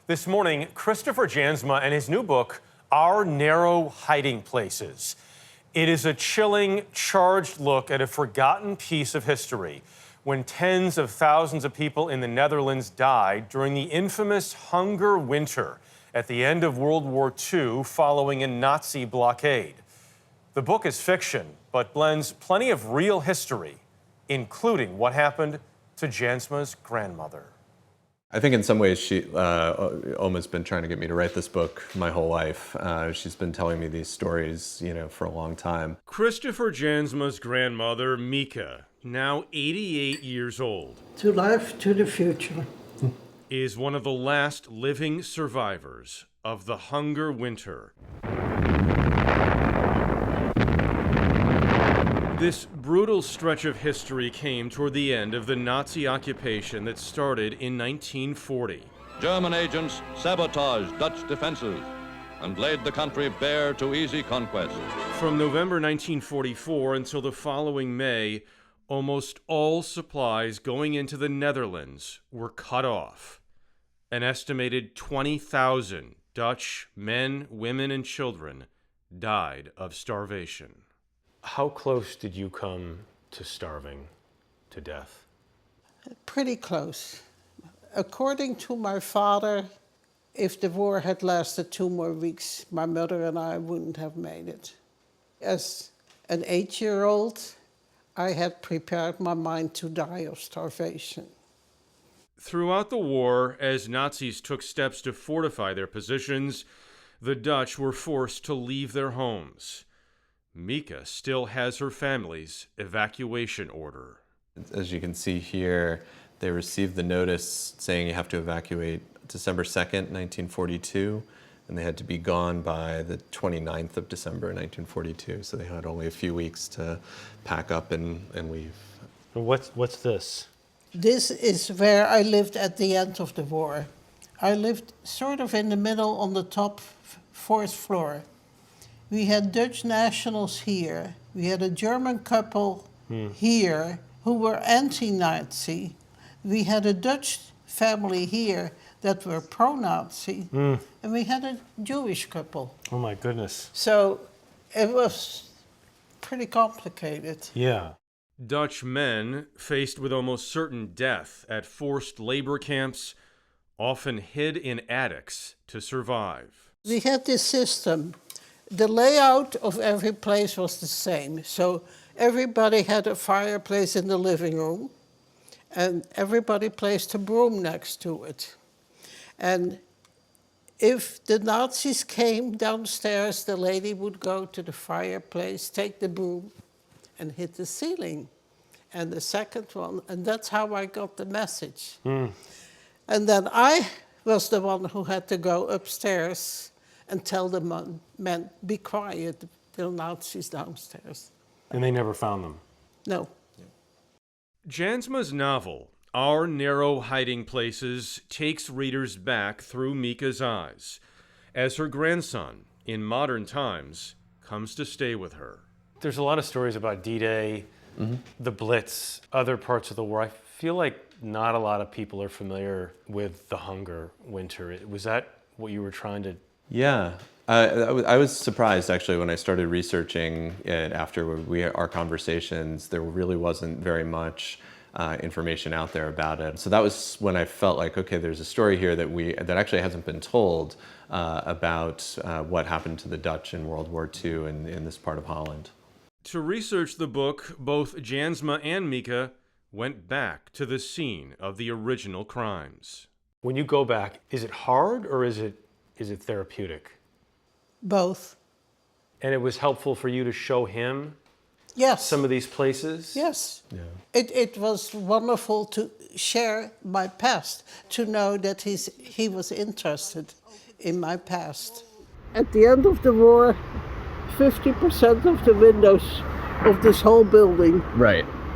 This morning, Kristopher Jansma and his new book, Our Narrow Hiding Places. It is a chilling, charged look at a forgotten piece of history when tens of thousands of people in the Netherlands died during the infamous Hunger Winter at the end of World War II following a Nazi blockade. The book is fiction, but blends plenty of real history, including what happened to Jansma's grandmother. I think in some ways she Oma's been trying to get me to write this book my whole life. She's been telling me these stories, for a long time. Kristopher Jansma's grandmother, Mika, now 88 years old, to life, to the future, is one of the last living survivors of the Hunger Winter. This brutal stretch of history came toward the end of the Nazi occupation that started in 1940. German agents sabotaged Dutch defenses and laid the country bare to easy conquest. From November 1944 until the following May, almost all supplies going into the Netherlands were cut off. An estimated 20,000 Dutch men, women, and children died of starvation. How close did you come to starving to death? pretty close. According to my father, if the war had lasted 2 more weeks, my mother and I wouldn't have made it. As an 8-year-old, I had prepared my mind to die of starvation. Throughout the war, as Nazis took steps to fortify their positions, the Dutch were forced to leave their homes. Mika still has her family's evacuation order. As you can see here, they received the notice saying you have to evacuate December 2nd, 1942, and they had to be gone by the 29th of December, 1942, so they had only a few weeks to pack up and leave. What's this? This is where I lived at the end of the war. I lived sort of in the middle on the top 4th floor. We had Dutch nationals here. We had a German couple here who were anti-Nazi. We had a Dutch family here that were pro-Nazi. And we had a Jewish couple. Oh my goodness. So it was pretty complicated. Yeah. Dutch men faced with almost certain death at forced labor camps often hid in attics to survive. We had this system. The layout of every place was the same. So everybody had a fireplace in the living room, and everybody placed a broom next to it. And if the Nazis came downstairs, the lady would go to the fireplace, take the broom, and hit the ceiling. And the second one, and that's how I got the message. And then I was the one who had to go upstairs and tell the men, be quiet, there are Nazis downstairs. And they never found them? No. Jansma's novel, Our Narrow Hiding Places, takes readers back through Mika's eyes as her grandson, in modern times, comes to stay with her. There's a lot of stories about D-Day, the Blitz, other parts of the war. I feel like not a lot of people are familiar with the Hunger Winter. Was that what you were trying to... Yeah, I was surprised actually when I started researching it after our conversations. There really wasn't very much information out there about it. So that was when I felt like, okay, there's a story here that actually hasn't been told about what happened to the Dutch in World War II in this part of Holland. To research the book, both Jansma and Mika went back to the scene of the original crimes. When you go back, is it hard or is it therapeutic? Both. And it was helpful for you to show him Yes. some of these places? Yes. Yeah. It was wonderful to share my past, to know that he was interested in my past. At the end of the war, 50% of the windows of this whole building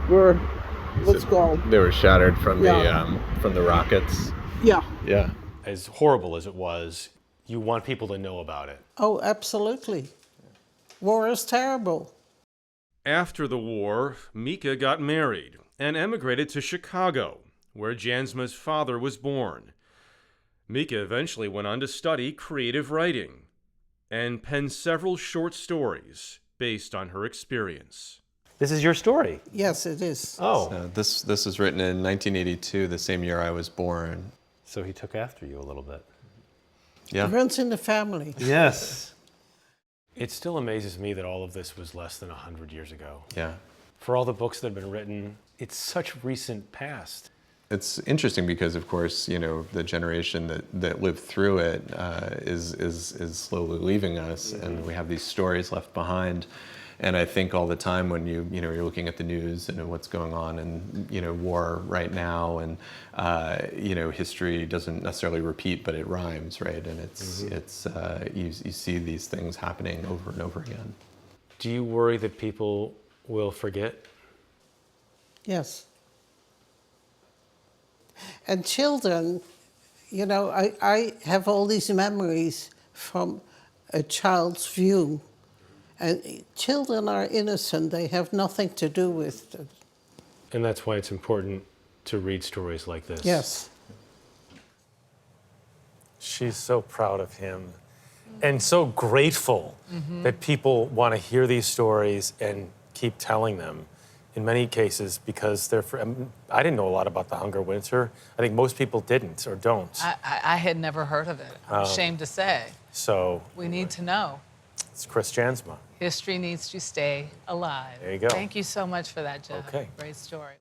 was gone. They were shattered from the rockets. Yeah. Yeah. As horrible as it was, you want people to know about it. Oh, absolutely. War is terrible. After the war, Mika got married and emigrated to Chicago, where Jansma's father was born. Mika eventually went on to study creative writing and pen several short stories based on her experience. This is your story. Yes, it is. Oh. So this was written in 1982, the same year I was born. So he took after you a little bit. Yeah. It runs in the family. Yes. It still amazes me that all of this was less than 100 years ago. Yeah. For all the books that have been written, it's such recent past. It's interesting because, of course, you know, the generation that lived through it is slowly leaving us, and we have these stories left behind. And I think all the time when you're looking at the news and what's going on and, you know, war right now, and, you know, history doesn't necessarily repeat, but it rhymes, right? And you see these things happening over and over again. Do you worry that people will forget? Yes. And children, you know, I have all these memories from a child's view. And children are innocent. They have nothing to do with it. And that's why it's important to read stories like this. Yes. She's so proud of him and so grateful that people want to hear these stories and keep telling them. In many cases, because I didn't know a lot about the Hunger Winter. I think most people didn't or don't. I had never heard of it. I'm ashamed to say. So We need to know. it's Chris Jansma. History needs to stay alive. There you go. Thank you so much for that, Jeff. Okay. Great story.